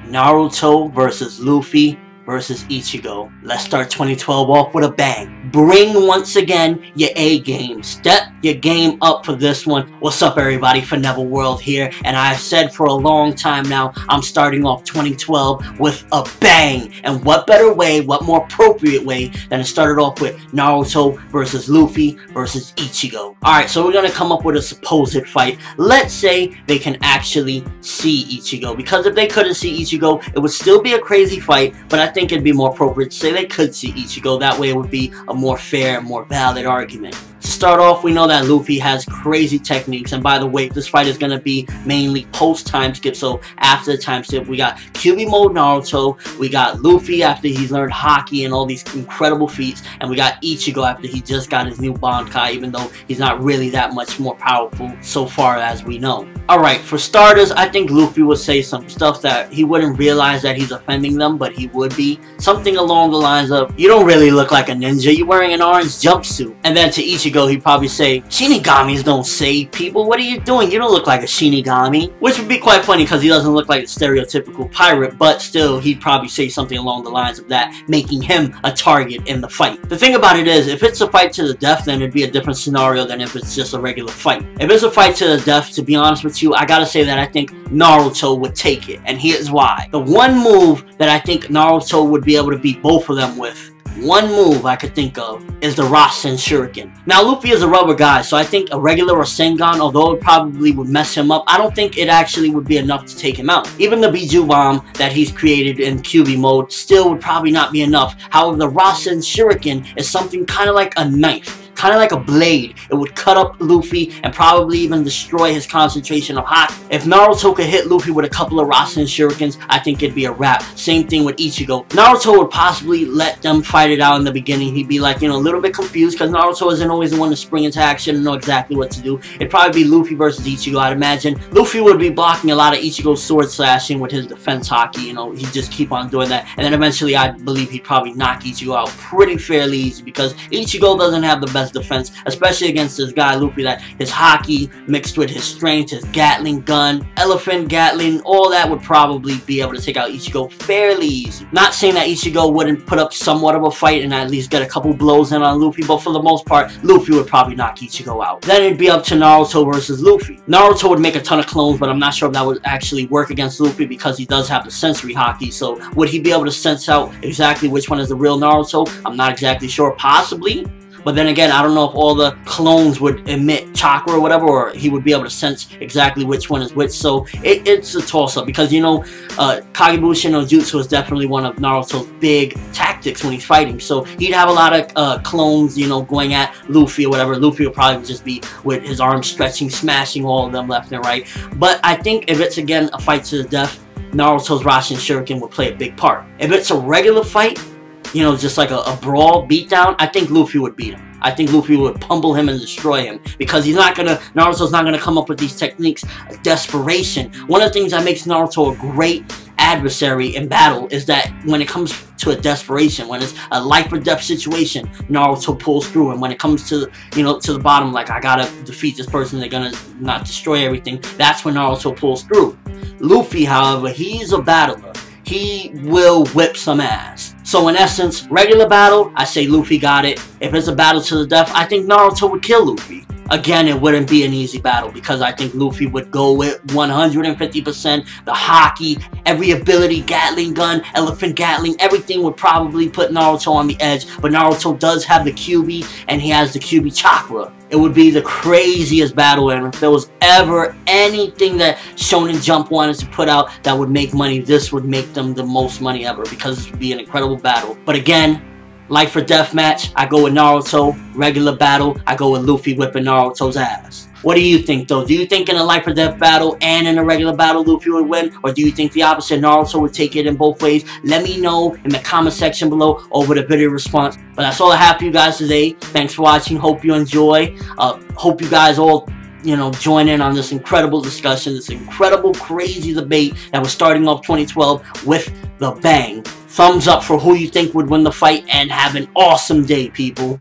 Naruto versus Luffy versus Ichigo. Let's start 2012 off with a bang. Bring once again your A game. Step your game up for this one. What's up everybody, ForneverWorld here, and I've said for a long time now, I'm starting off 2012 with a bang. And what better way, what more appropriate way than to start it off with Naruto versus Luffy versus Ichigo. Alright, so we're gonna come up with a supposed fight. Let's say they can actually see Ichigo, because if they couldn't see Ichigo, it would still be a crazy fight, but I think it'd be more appropriate to say they could see Ichigo. That way it would be a more fair and more valid argument. To start off, we know that Luffy has crazy techniques, and by the way, this fight is going to be mainly post-time skip, so after the time skip, we got QB mode Naruto, we got Luffy after he's learned Haki and all these incredible feats, and we got Ichigo after he just got his new Bankai, even though he's not really that much more powerful so far as we know. Alright, for starters, I think Luffy would say some stuff that he wouldn't realize that he's offending them, but he would be. Something along the lines of, you don't really look like a ninja, you're wearing an orange jumpsuit. And then to Ichigo, he'd probably say, Shinigamis don't save people, what are you doing? You don't look like a Shinigami. Which would be quite funny because he doesn't look like a stereotypical pirate, but still, he'd probably say something along the lines of that, making him a target in the fight. The thing about it is, if it's a fight to the death, then it'd be a different scenario than if it's just a regular fight. If it's a fight to the death, to be honest with you, I gotta say that I think Naruto would take it, and here's why. The one move that I think Naruto would be able to beat both of them with, one move I could think of, is the Rasen Shuriken. Now, Luffy is a rubber guy, so I think a regular Rasengan, although it probably would mess him up, I don't think it actually would be enough to take him out. Even the Biju Bomb that he's created in QB mode still would probably not be enough. However, the Rasen Shuriken is something kind of like a knife. Kind of like a blade. It would cut up Luffy and probably even destroy his concentration of Haki. If Naruto could hit Luffy with a couple of Rasen Shurikens, I think it'd be a wrap. Same thing with Ichigo. Naruto would possibly let them fight it out in the beginning. He'd be like, you know, a little bit confused because Naruto isn't always the one to spring into action and know exactly what to do. It'd probably be Luffy versus Ichigo, I'd imagine. Luffy would be blocking a lot of Ichigo's sword slashing with his defense Haki. You know, he'd just keep on doing that. And then eventually, I believe he'd probably knock Ichigo out pretty fairly easy because Ichigo doesn't have the best defense, especially against this guy Luffy, that his Haki mixed with his strength, his Gatling gun, elephant Gatling, all that would probably be able to take out Ichigo fairly easy. Not saying that Ichigo wouldn't put up somewhat of a fight and at least get a couple blows in on Luffy, but for the most part, Luffy would probably knock Ichigo out. Then it'd be up to Naruto versus Luffy. Naruto would make a ton of clones, but I'm not sure if that would actually work against Luffy because he does have the sensory Haki, so would he be able to sense out exactly which one is the real Naruto? I'm not exactly sure, possibly. But then again, I don't know if all the clones would emit chakra or whatever, or he would be able to sense exactly which one is which. So it's a toss-up because, you know, Kagebushi no Jutsu is definitely one of Naruto's big tactics when he's fighting. So he'd have a lot of clones, you know, going at Luffy or whatever. Luffy would probably just be with his arms stretching, smashing all of them left and right. But I think if it's, again, a fight to the death, Naruto's Rasen Shuriken would play a big part. If it's a regular fight, you know, just like a brawl beatdown, I think Luffy would beat him. I think Luffy would pummel him and destroy him because Naruto's not gonna come up with these techniques of desperation. One of the things that makes Naruto a great adversary in battle is that when it comes to a desperation, when it's a life or death situation, Naruto pulls through. And when it comes to, you know, to the bottom, like, I gotta defeat this person, they're gonna not destroy everything, that's when Naruto pulls through. Luffy, however, he's a battler. He will whip some ass. So in essence, regular battle, I say Luffy got it. If it's a battle to the death, I think Naruto would kill Luffy. Again, it wouldn't be an easy battle because I think Luffy would go with 150%, the Haki, every ability, Gatling gun, elephant Gatling, everything would probably put Naruto on the edge. But Naruto does have the QB and he has the QB chakra. It would be the craziest battle, and if there was ever anything that Shonen Jump wanted to put out that would make money, this would make them the most money ever because this would be an incredible battle. But again, life or death match, I go with Naruto. Regular battle, I go with Luffy whipping Naruto's ass. What do you think, though? Do you think in a life or death battle and in a regular battle Luffy would win? Or do you think the opposite, Naruto would take it in both ways? Let me know in the comment section below over the video response. But that's all I have for you guys today. Thanks for watching. Hope you enjoy. Hope you guys all, you know, join in on this incredible discussion, this incredible, crazy debate that was starting off 2012 with the bang. Thumbs up for who you think would win the fight, and have an awesome day, people.